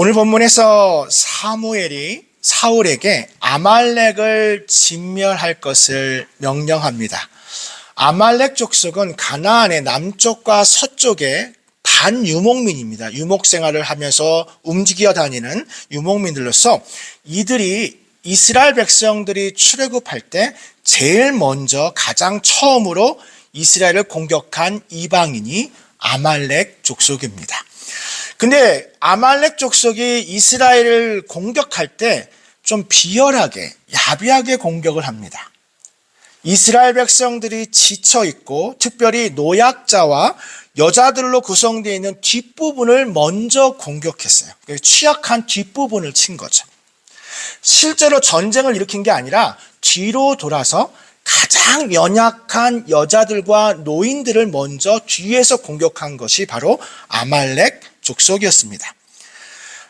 오늘 본문에서 사무엘이 사울에게 아말렉을 진멸할 것을 명령합니다. 아말렉 족속은 가나안의 남쪽과 서쪽에 반유목민입니다. 유목 생활을 하면서 움직여 다니는 유목민들로서 이들이 이스라엘 백성들이 출애굽할 때 제일 먼저 가장 처음으로 이스라엘을 공격한 이방인이 아말렉 족속입니다. 근데 아말렉 족속이 이스라엘을 공격할 때 좀 비열하게, 야비하게 공격을 합니다. 이스라엘 백성들이 지쳐 있고 특별히 노약자와 여자들로 구성되어 있는 뒷부분을 먼저 공격했어요. 취약한 뒷부분을 친 거죠. 실제로 전쟁을 일으킨 게 아니라 뒤로 돌아서 가장 연약한 여자들과 노인들을 먼저 뒤에서 공격한 것이 바로 아말렉 족속이었습니다.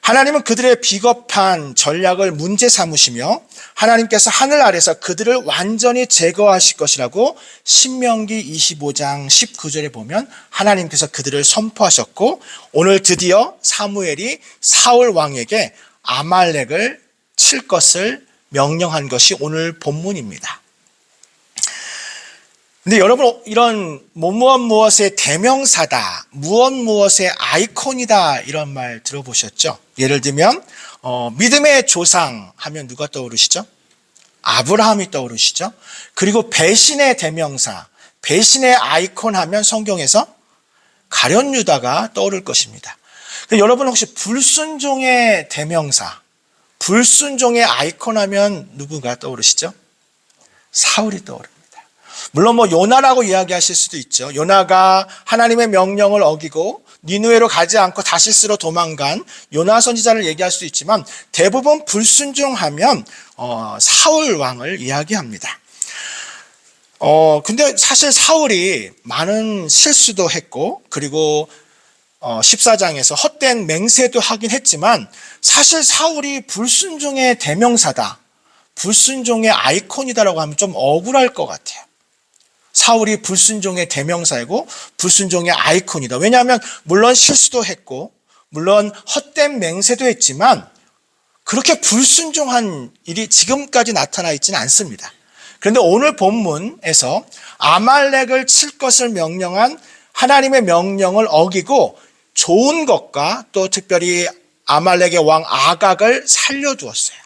하나님은 그들의 비겁한 전략을 문제 삼으시며 하나님께서 하늘 아래서 그들을 완전히 제거하실 것이라고 신명기 25장 19절에 보면 하나님께서 그들을 선포하셨고, 오늘 드디어 사무엘이 사울 왕에게 아말렉을 칠 것을 명령한 것이 오늘 본문입니다. 근데 여러분, 이런 무엇의 대명사다, 무엇의 아이콘이다, 이런 말 들어보셨죠? 예를 들면 믿음의 조상 하면 누가 떠오르시죠? 아브라함이 떠오르시죠? 그리고 배신의 대명사, 배신의 아이콘 하면 성경에서 가룟 유다가 떠오를 것입니다. 여러분, 혹시 불순종의 대명사, 불순종의 아이콘 하면 누구가 떠오르시죠? 사울이 떠오릅니다. 물론 요나라고 이야기하실 수도 있죠. 요나가 하나님의 명령을 어기고 니느웨로 가지 않고 다시스로 도망간 요나 선지자를 얘기할 수도 있지만 대부분 불순종하면 사울 왕을 이야기합니다. 근데 사실 사울이 많은 실수도 했고, 그리고 14장에서 헛된 맹세도 하긴 했지만 사실 사울이 불순종의 대명사다, 불순종의 아이콘이다라고 하면 좀 억울할 것 같아요. 사울이 불순종의 대명사이고 불순종의 아이콘이다. 왜냐하면 물론 실수도 했고 물론 헛된 맹세도 했지만 그렇게 불순종한 일이 지금까지 나타나 있지는 않습니다. 그런데 오늘 본문에서 아말렉을 칠 것을 명령한 하나님의 명령을 어기고 좋은 것과 또 특별히 아말렉의 왕 아각을 살려두었어요.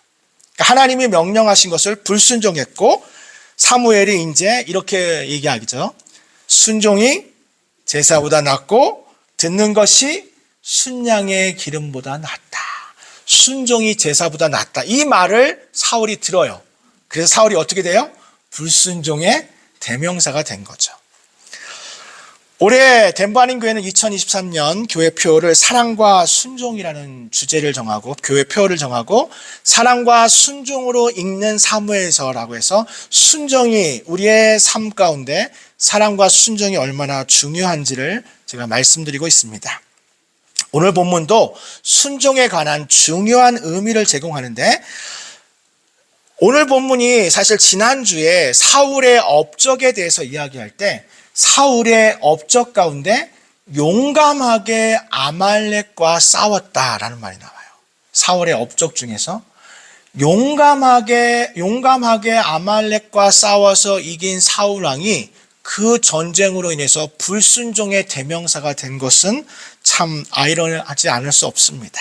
그러니까 하나님이 명령하신 것을 불순종했고, 사무엘이 이제 이렇게 얘기하죠. 순종이 제사보다 낫고 듣는 것이 순양의 기름보다 낫다. 순종이 제사보다 낫다. 이 말을 사울이 들어요. 그래서 사울이 어떻게 돼요? 불순종의 대명사가 된 거죠. 올해 덴버하님 교회는 2023년 교회표를 사랑과 순종이라는 주제를 정하고, 교회표를 정하고 사랑과 순종으로 읽는 사무엘서라고 해서 순종이 우리의 삶 가운데 사랑과 순종이 얼마나 중요한지를 제가 말씀드리고 있습니다. 오늘 본문도 순종에 관한 중요한 의미를 제공하는데, 오늘 본문이 사실 지난주에 사울의 업적에 대해서 이야기할 때 사울의 업적 가운데 용감하게 아말렉과 싸웠다라는 말이 나와요. 사울의 업적 중에서 용감하게 아말렉과 싸워서 이긴 사울 왕이 그 전쟁으로 인해서 불순종의 대명사가 된 것은 참 아이러니하지 않을 수 없습니다.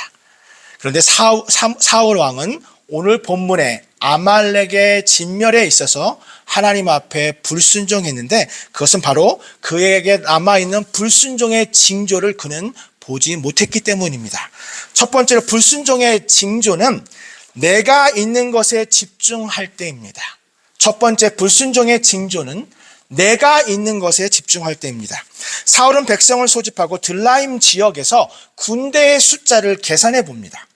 그런데 사울 왕은 오늘 본문에 아말렉의 진멸에 있어서 하나님 앞에 불순종했는데, 그것은 바로 그에게 남아있는 불순종의 징조를 그는 보지 못했기 때문입니다. 첫 번째로 불순종의 징조는 내가 있는 것에 집중할 때입니다. 첫 번째 불순종의 징조는 내가 있는 것에 집중할 때입니다. 사울은 백성을 소집하고 들라임 지역에서 군대의 숫자를 계산해 봅니다.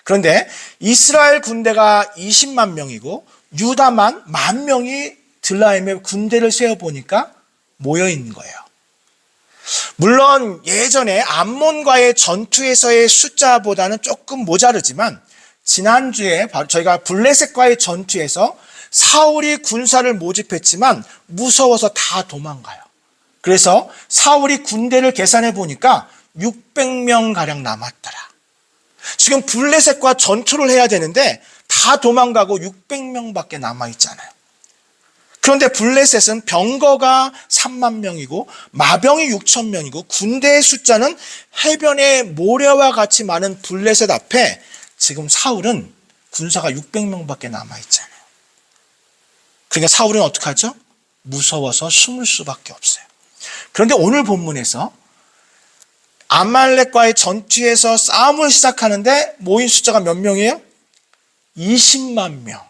그런데 이스라엘 군대가 20만 명이고 유다만 10,000명이 들라임에 군대를 세어보니까 모여있는 거예요. 물론 예전에 암몬과의 전투에서의 숫자보다는 조금 모자르지만 지난주에 바로 저희가 블레셋과의 전투에서 사울이 군사를 모집했지만 무서워서 다 도망가요. 그래서 사울이 군대를 계산해 보니까 600명 가량 남았더라. 지금 블레셋과 전투를 해야 되는데 다 도망가고 600명밖에 남아있잖아요. 그런데 블레셋은 병거가 3만 명이고 마병이 6천 명이고 군대의 숫자는 해변의 모래와 같이 많은 블레셋 앞에 지금 사울은 군사가 600명밖에 남아있잖아요. 그러니까 사울은 어떻게 하죠? 무서워서 숨을 수밖에 없어요. 그런데 오늘 본문에서 아말렉과의 전투에서 싸움을 시작하는데 모인 숫자가 몇 명이에요? 20만 명.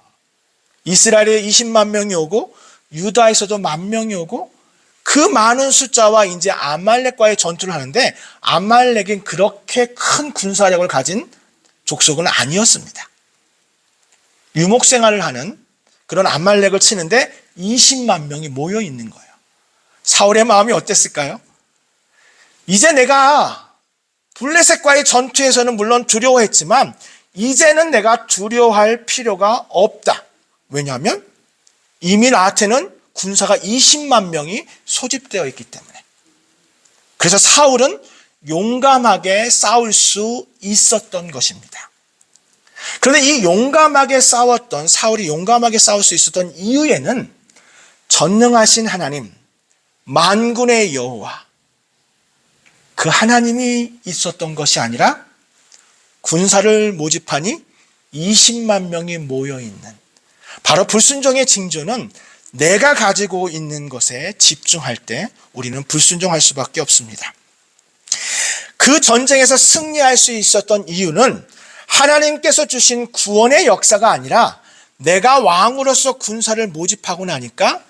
이스라엘에 20만 명이 오고 유다에서도 10,000명이 오고 그 많은 숫자와 이제 아말렉과의 전투를 하는데 아말렉은 그렇게 큰 군사력을 가진 족속은 아니었습니다. 유목 생활을 하는 그런 아말렉을 치는데 20만 명이 모여 있는 거예요. 사울의 마음이 어땠을까요? 이제 내가 블레셋과의 전투에서는 물론 두려워했지만 이제는 내가 두려워할 필요가 없다. 왜냐하면 이미 나한테는 군사가 20만 명이 소집되어 있기 때문에. 그래서 사울은 용감하게 싸울 수 있었던 것입니다. 그런데 이 용감하게 싸웠던 사울이 용감하게 싸울 수 있었던 이유에는 전능하신 하나님, 만군의 여호와 그 하나님이 있었던 것이 아니라 군사를 모집하니 20만 명이 모여있는 바로 불순종의 징조는 내가 가지고 있는 것에 집중할 때 우리는 불순종할 수밖에 없습니다. 그 전쟁에서 승리할 수 있었던 이유는 하나님께서 주신 구원의 역사가 아니라 내가 왕으로서 군사를 모집하고 나니까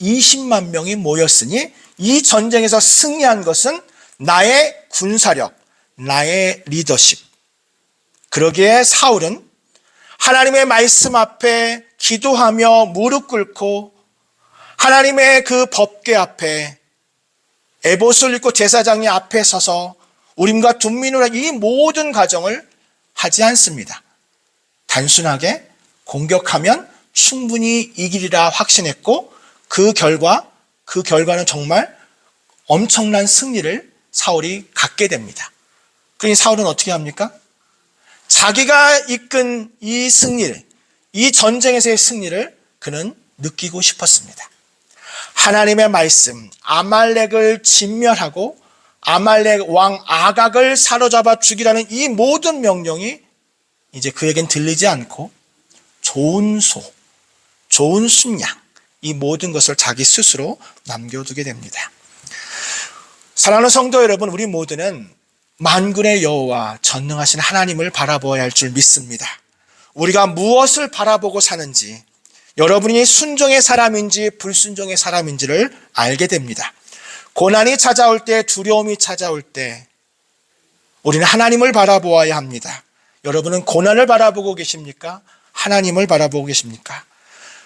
20만 명이 모였으니 이 전쟁에서 승리한 것은 나의 군사력, 나의 리더십. 그러기에 사울은 하나님의 말씀 앞에 기도하며 무릎 꿇고 하나님의 그 법궤 앞에 에봇을 입고 제사장이 앞에 서서 우림과 둠민으로 한 이 모든 과정을 하지 않습니다. 단순하게 공격하면 충분히 이기리라 확신했고 그 결과는 정말 엄청난 승리를 사울이 갖게 됩니다. 그러니 사울은 어떻게 합니까? 자기가 이끈 이 승리를, 이 전쟁에서의 승리를 그는 느끼고 싶었습니다. 하나님의 말씀, 아말렉을 진멸하고 아말렉 왕 아각을 사로잡아 죽이라는 이 모든 명령이 이제 그에겐 들리지 않고 좋은 소, 좋은 순양, 이 모든 것을 자기 스스로 남겨두게 됩니다. 사랑하는 성도 여러분, 우리 모두는 만군의 여호와 전능하신 하나님을 바라보아야 할 줄 믿습니다. 우리가 무엇을 바라보고 사는지, 여러분이 순종의 사람인지 불순종의 사람인지를 알게 됩니다. 고난이 찾아올 때, 두려움이 찾아올 때 우리는 하나님을 바라보아야 합니다. 여러분은 고난을 바라보고 계십니까? 하나님을 바라보고 계십니까?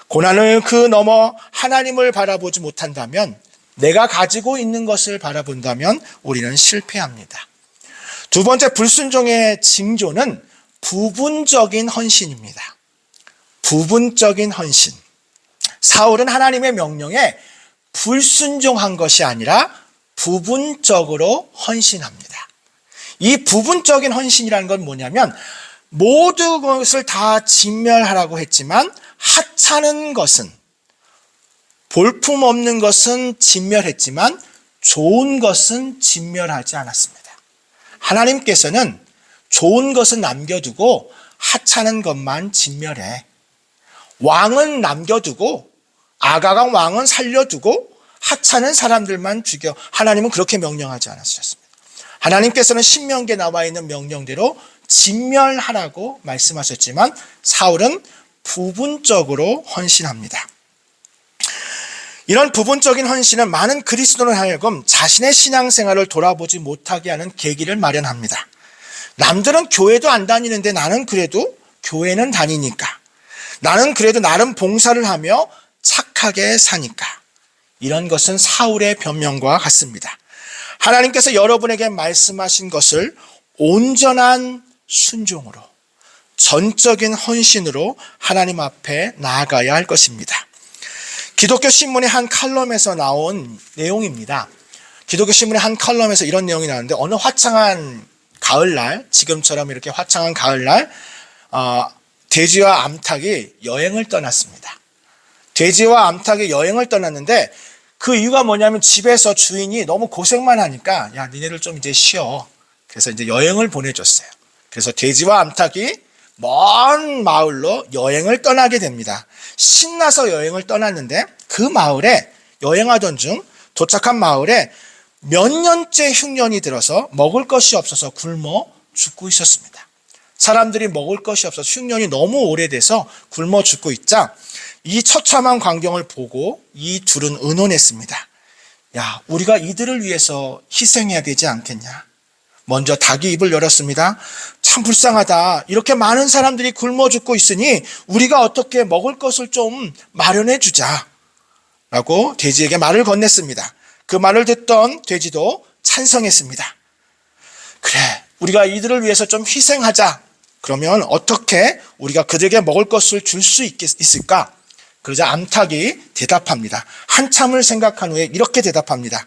고난을 그 넘어 하나님을 바라보지 못한다면, 내가 가지고 있는 것을 바라본다면 우리는 실패합니다. 두 번째 불순종의 징조는 부분적인 헌신입니다. 부분적인 헌신. 사울은 하나님의 명령에 불순종한 것이 아니라 부분적으로 헌신합니다. 이 부분적인 헌신이라는 건 뭐냐면 모든 것을 다 진멸하라고 했지만 하찮은 것은, 볼품없는 것은 진멸했지만 좋은 것은 진멸하지 않았습니다. 하나님께서는 좋은 것은 남겨두고 하찮은 것만 진멸해. 왕은 남겨두고 아가강 왕은 살려두고 하찮은 사람들만 죽여. 하나님은 그렇게 명령하지 않으셨습니다. 하나님께서는 신명기에 나와 있는 명령대로 진멸하라고 말씀하셨지만 사울은 부분적으로 헌신합니다. 이런 부분적인 헌신은 많은 그리스도인을 하여금 자신의 신앙생활을 돌아보지 못하게 하는 계기를 마련합니다. 남들은 교회도 안 다니는데 나는 그래도 교회는 다니니까, 나는 그래도 나름 봉사를 하며 착하게 사니까, 이런 것은 사울의 변명과 같습니다. 하나님께서 여러분에게 말씀하신 것을 온전한 순종으로, 전적인 헌신으로 하나님 앞에 나아가야 할 것입니다. 기독교 신문의 한 칼럼에서 나온 내용입니다. 기독교 신문의 한 칼럼에서 이런 내용이 나왔는데, 어느 화창한 가을날, 지금처럼 이렇게 화창한 가을날 돼지와 암탉이 여행을 떠났습니다. 돼지와 암탉이 여행을 떠났는데 그 이유가 뭐냐면 집에서 주인이 너무 고생만 하니까 야, 니네들 좀 이제 쉬어. 그래서 이제 여행을 보내줬어요. 그래서 돼지와 암탉이 먼 마을로 여행을 떠나게 됩니다. 신나서 여행을 떠났는데 그 마을에 여행하던 중 도착한 마을에 몇 년째 흉년이 들어서 먹을 것이 없어서 굶어 죽고 있었습니다. 사람들이 먹을 것이 없어서 흉년이 너무 오래돼서 굶어 죽고 있자 이 처참한 광경을 보고 이 둘은 의논했습니다. 야, 우리가 이들을 위해서 희생해야 되지 않겠냐. 먼저 닭이 입을 열었습니다. 참 불쌍하다. 이렇게 많은 사람들이 굶어 죽고 있으니 우리가 어떻게 먹을 것을 좀 마련해 주자. 라고 돼지에게 말을 건넸습니다. 그 말을 듣던 돼지도 찬성했습니다. 그래, 우리가 이들을 위해서 좀 희생하자. 그러면 어떻게 우리가 그들에게 먹을 것을 줄 수 있을까? 그러자 암탉이 대답합니다. 한참을 생각한 후에 이렇게 대답합니다.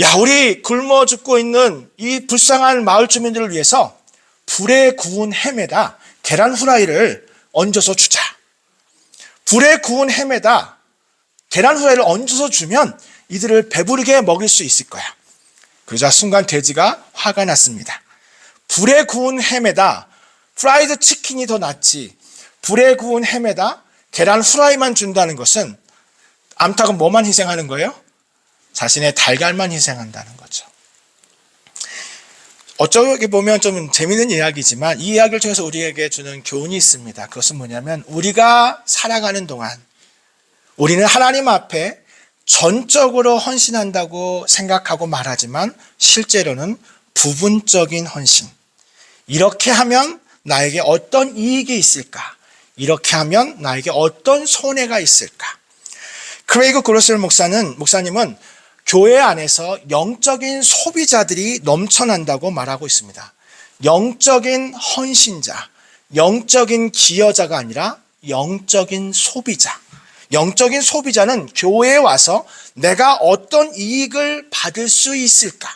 야, 우리 굶어 죽고 있는 이 불쌍한 마을 주민들을 위해서 불에 구운 햄에다 계란 후라이를 얹어서 주자. 불에 구운 햄에다 계란 후라이를 얹어서 주면 이들을 배부르게 먹일 수 있을 거야. 그러자 순간 돼지가 화가 났습니다. 불에 구운 햄에다 프라이드 치킨이 더 낫지. 불에 구운 햄에다 계란 후라이만 준다는 것은 암탉은 뭐만 희생하는 거예요? 자신의 달걀만 희생한다는 거죠. 어쩌게 보면 좀 재미있는 이야기지만 이 이야기를 통해서 우리에게 주는 교훈이 있습니다. 그것은 뭐냐면 우리가 살아가는 동안 우리는 하나님 앞에 전적으로 헌신한다고 생각하고 말하지만 실제로는 부분적인 헌신. 이렇게 하면 나에게 어떤 이익이 있을까? 이렇게 하면 나에게 어떤 손해가 있을까? 크레이그 그로셀 목사님은 교회 안에서 영적인 소비자들이 넘쳐난다고 말하고 있습니다. 영적인 헌신자, 영적인 기여자가 아니라 영적인 소비자. 영적인 소비자는 교회에 와서 내가 어떤 이익을 받을 수 있을까?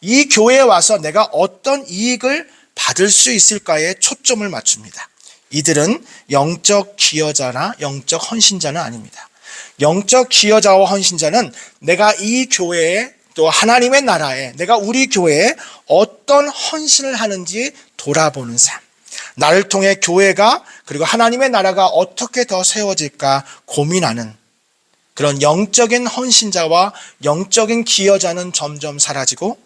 이 교회에 와서 내가 어떤 이익을 받을 수 있을까에 초점을 맞춥니다. 이들은 영적 기여자나 영적 헌신자는 아닙니다. 영적 기여자와 헌신자는 내가 이 교회에 또 하나님의 나라에 내가 우리 교회에 어떤 헌신을 하는지 돌아보는 삶. 나를 통해 교회가 그리고 하나님의 나라가 어떻게 더 세워질까 고민하는 그런 영적인 헌신자와 영적인 기여자는 점점 사라지고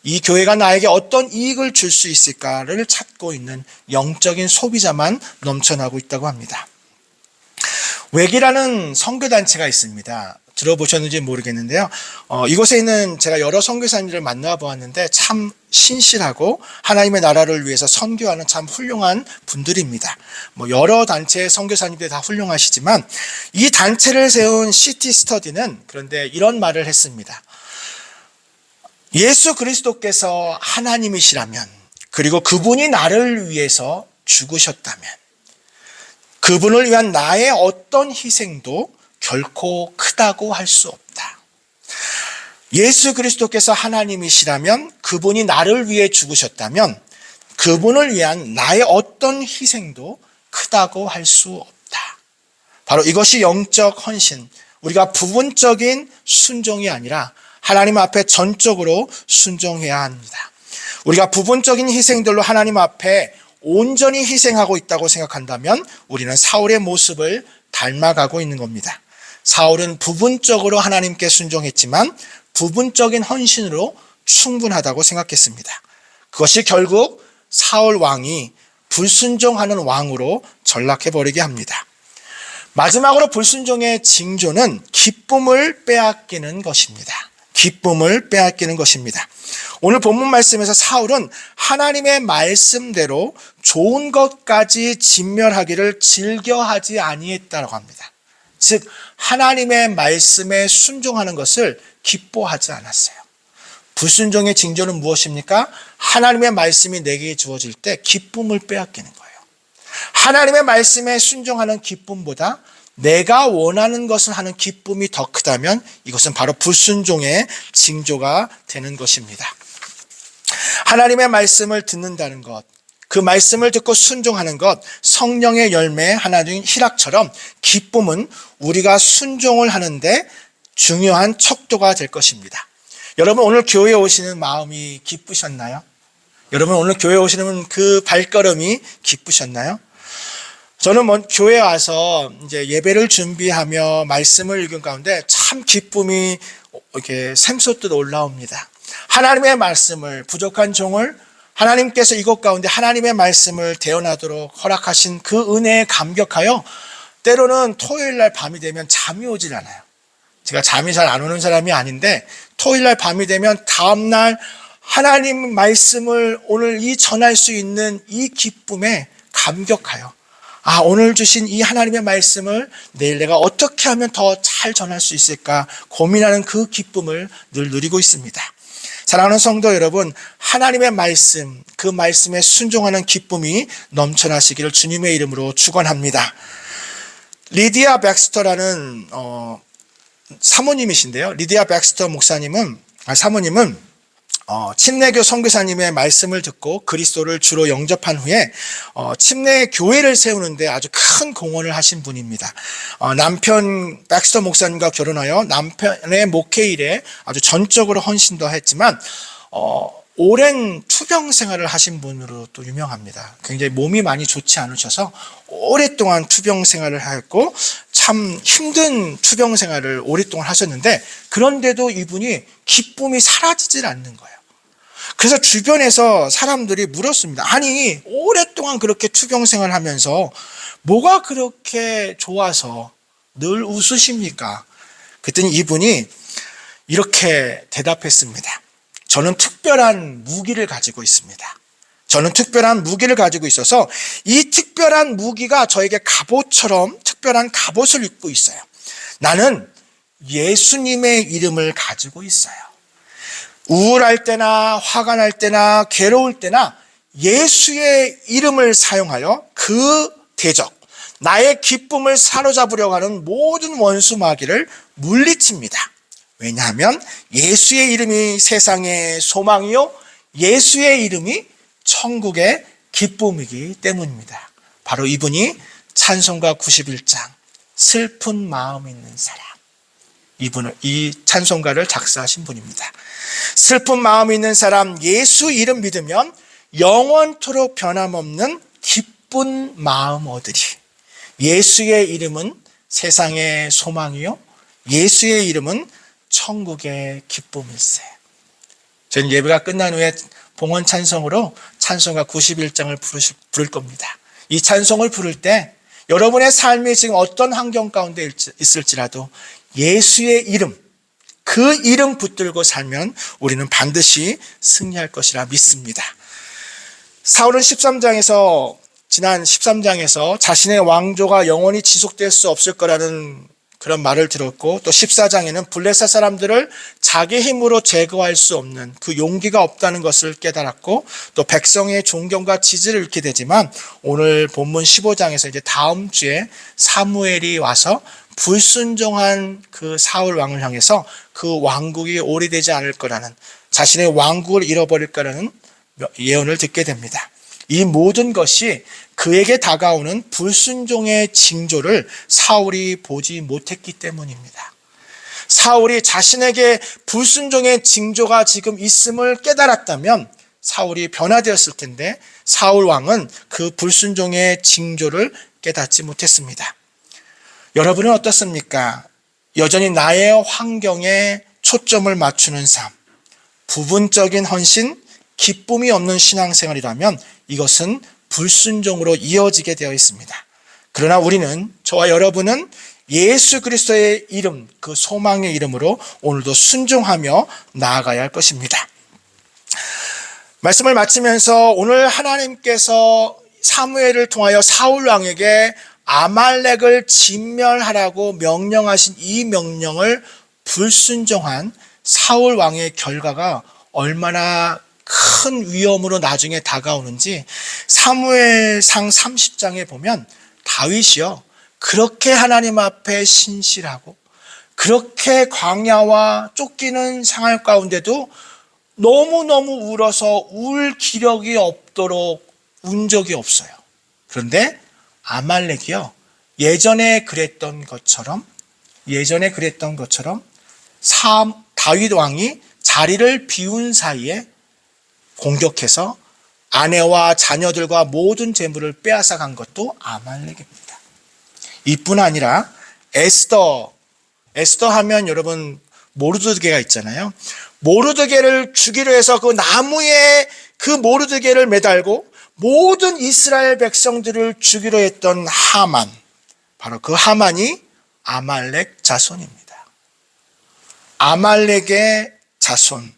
이 교회가 나에게 어떤 이익을 줄 수 있을까를 찾고 있는 영적인 소비자만 넘쳐나고 있다고 합니다. 웩이라는 선교단체가 있습니다. 들어보셨는지 모르겠는데요. 이곳에 있는 제가 여러 선교사님들을 만나보았는데 참 신실하고 하나님의 나라를 위해서 선교하는 참 훌륭한 분들입니다. 여러 단체의 선교사님들이 다 훌륭하시지만 이 단체를 세운 시티 스터디는 그런데 이런 말을 했습니다. 예수 그리스도께서 하나님이시라면 그리고 그분이 나를 위해서 죽으셨다면 그분을 위한 나의 어떤 희생도 결코 크다고 할 수 없다. 예수 그리스도께서 하나님이시라면 그분이 나를 위해 죽으셨다면 그분을 위한 나의 어떤 희생도 크다고 할 수 없다. 바로 이것이 영적 헌신, 우리가 부분적인 순종이 아니라 하나님 앞에 전적으로 순종해야 합니다. 우리가 부분적인 희생들로 하나님 앞에 온전히 희생하고 있다고 생각한다면 우리는 사울의 모습을 닮아가고 있는 겁니다. 사울은 부분적으로 하나님께 순종했지만 부분적인 헌신으로 충분하다고 생각했습니다. 그것이 결국 사울 왕이 불순종하는 왕으로 전락해버리게 합니다. 마지막으로 불순종의 징조는 기쁨을 빼앗기는 것입니다. 기쁨을 빼앗기는 것입니다. 오늘 본문 말씀에서 사울은 하나님의 말씀대로 좋은 것까지 진멸하기를 즐겨하지 아니했다고 합니다. 즉 하나님의 말씀에 순종하는 것을 기뻐하지 않았어요. 불순종의 징조는 무엇입니까? 하나님의 말씀이 내게 주어질 때 기쁨을 빼앗기는 거예요. 하나님의 말씀에 순종하는 기쁨보다 내가 원하는 것을 하는 기쁨이 더 크다면 이것은 바로 불순종의 징조가 되는 것입니다. 하나님의 말씀을 듣는다는 것, 그 말씀을 듣고 순종하는 것, 성령의 열매 하나인 희락처럼 기쁨은 우리가 순종을 하는데 중요한 척도가 될 것입니다. 여러분 오늘 교회에 오시는 마음이 기쁘셨나요? 여러분 오늘 교회에 오시는 그 발걸음이 기쁘셨나요? 저는 교회에 와서 이제 예배를 준비하며 말씀을 읽은 가운데 참 기쁨이 이렇게 샘솟듯 올라옵니다. 하나님의 말씀을, 부족한 종을 하나님께서 이곳 가운데 하나님의 말씀을 대언하도록 허락하신 그 은혜에 감격하여 때로는 토요일 날 밤이 되면 잠이 오질 않아요. 제가 잠이 잘 안 오는 사람이 아닌데 토요일 날 밤이 되면 다음날 하나님 말씀을 오늘 이 전할 수 있는 이 기쁨에 감격하여 오늘 주신 이 하나님의 말씀을 내일 내가 어떻게 하면 더 잘 전할 수 있을까 고민하는 그 기쁨을 늘 누리고 있습니다. 사랑하는 성도 여러분, 하나님의 말씀, 그 말씀에 순종하는 기쁨이 넘쳐나시기를 주님의 이름으로 축원합니다. 리디아 백스터라는 사모님이신데요. 리디아 백스터 사모님은 침례교 선교사님의 말씀을 듣고 그리스도를 주로 영접한 후에 침례 교회를 세우는데 아주 큰 공헌을 하신 분입니다. 남편 백스터 목사님과 결혼하여 남편의 목회 일에 아주 전적으로 헌신도 했지만 오랜 투병 생활을 하신 분으로 또 유명합니다. 굉장히 몸이 많이 좋지 않으셔서 오랫동안 투병 생활을 하였고 참 힘든 투병 생활을 오랫동안 하셨는데 그런데도 이분이 기쁨이 사라지질 않는 거예요. 그래서 주변에서 사람들이 물었습니다. 아니 오랫동안 그렇게 투병 생활하면서 뭐가 그렇게 좋아서 늘 웃으십니까? 그랬더니 이분이 이렇게 대답했습니다. 저는 특별한 무기를 가지고 있습니다. 저는 특별한 무기를 가지고 있어서 이 특별한 무기가 저에게 갑옷처럼 특별한 갑옷을 입고 있어요. 나는 예수님의 이름을 가지고 있어요. 우울할 때나 화가 날 때나 괴로울 때나 예수의 이름을 사용하여 그 대적, 나의 기쁨을 사로잡으려고 하는 모든 원수 마귀를 물리칩니다. 왜냐하면 예수의 이름이 세상의 소망이요 예수의 이름이 천국의 기쁨이기 때문입니다. 바로 이분이 찬송가 91장 슬픈 마음 있는 사람, 이 찬송가를 작사하신 분입니다. 슬픈 마음 있는 사람, 예수 이름 믿으면 영원토록 변함없는 기쁜 마음 얻으리. 예수의 이름은 세상의 소망이요 예수의 이름은 천국의 기쁨일세. 저는 예배가 끝난 후에 봉헌 찬송으로 찬송가 91장을 부를 겁니다. 이 찬송을 부를 때 여러분의 삶이 지금 어떤 환경 가운데 있을지라도 예수의 이름, 그 이름 붙들고 살면 우리는 반드시 승리할 것이라 믿습니다. 사울은 지난 13장에서 자신의 왕조가 영원히 지속될 수 없을 거라는 그런 말을 들었고, 또 14장에는 블레셋 사람들을 자기 힘으로 제거할 수 없는 그 용기가 없다는 것을 깨달았고, 또 백성의 존경과 지지를 잃게 되지만 오늘 본문 15장에서 이제 다음 주에 사무엘이 와서 불순종한 그 사울 왕을 향해서 그 왕국이 오래되지 않을 거라는, 자신의 왕국을 잃어버릴 거라는 예언을 듣게 됩니다. 이 모든 것이 그에게 다가오는 불순종의 징조를 사울이 보지 못했기 때문입니다. 사울이 자신에게 불순종의 징조가 지금 있음을 깨달았다면 사울이 변화되었을 텐데 사울 왕은 그 불순종의 징조를 깨닫지 못했습니다. 여러분은 어떻습니까? 여전히 나의 환경에 초점을 맞추는 삶, 부분적인 헌신, 기쁨이 없는 신앙생활이라면 이것은 불순종으로 이어지게 되어 있습니다. 그러나 우리는, 저와 여러분은 예수 그리스도의 이름, 그 소망의 이름으로 오늘도 순종하며 나아가야 할 것입니다. 말씀을 마치면서 오늘 하나님께서 사무엘을 통하여 사울 왕에게 아말렉을 진멸하라고 명령하신 이 명령을 불순종한 사울 왕의 결과가 얼마나 큰 위험으로 나중에 다가오는지 사무엘상 30장에 보면 다윗이요, 그렇게 하나님 앞에 신실하고 그렇게 광야와 쫓기는 생활 가운데도 너무너무 울어서 울 기력이 없도록 운 적이 없어요. 그런데 아말렉이요, 예전에 그랬던 것처럼 다윗 왕이 자리를 비운 사이에 공격해서 아내와 자녀들과 모든 재물을 빼앗아 간 것도 아말렉입니다. 이뿐 아니라 에스더 하면 여러분 모르드게가 있잖아요. 모르드게를 죽이려 해서 그 나무에 그 모르드게를 매달고 모든 이스라엘 백성들을 죽이려 했던 하만, 바로 그 하만이 아말렉 자손입니다. 아말렉의 자손,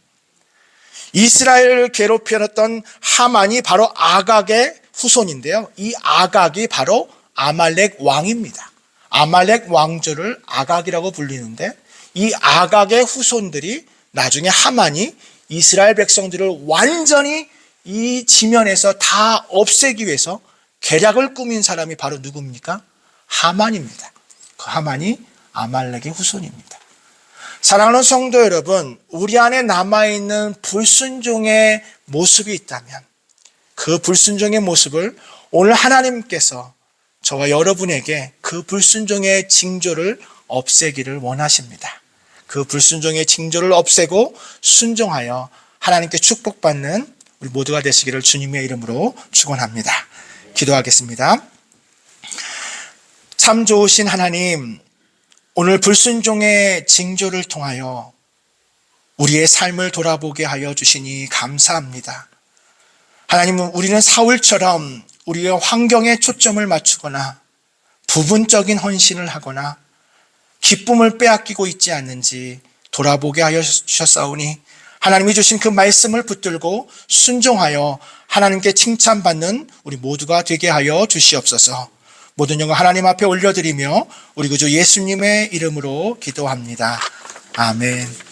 이스라엘을 괴롭혔던 하만이 바로 아각의 후손인데요. 이 아각이 바로 아말렉 왕입니다. 아말렉 왕조를 아각이라고 불리는데, 이 아각의 후손들이 나중에 하만이 이스라엘 백성들을 완전히 이 지면에서 다 없애기 위해서 계략을 꾸민 사람이 바로 누굽니까? 하만입니다. 그 하만이 아말렉의 후손입니다. 사랑하는 성도 여러분, 우리 안에 남아있는 불순종의 모습이 있다면 그 불순종의 모습을 오늘 하나님께서 저와 여러분에게 그 불순종의 징조를 없애기를 원하십니다. 그 불순종의 징조를 없애고 순종하여 하나님께 축복받는 우리 모두가 되시기를 주님의 이름으로 축원합니다. 기도하겠습니다. 참 좋으신 하나님, 오늘 불순종의 징조를 통하여 우리의 삶을 돌아보게 하여 주시니 감사합니다. 하나님은 우리는 사울처럼 우리의 환경에 초점을 맞추거나 부분적인 헌신을 하거나 기쁨을 빼앗기고 있지 않는지 돌아보게 하여 주셨사오니 하나님이 주신 그 말씀을 붙들고 순종하여 하나님께 칭찬받는 우리 모두가 되게 하여 주시옵소서. 모든 영광 하나님 앞에 올려드리며 우리 구주 예수님의 이름으로 기도합니다. 아멘.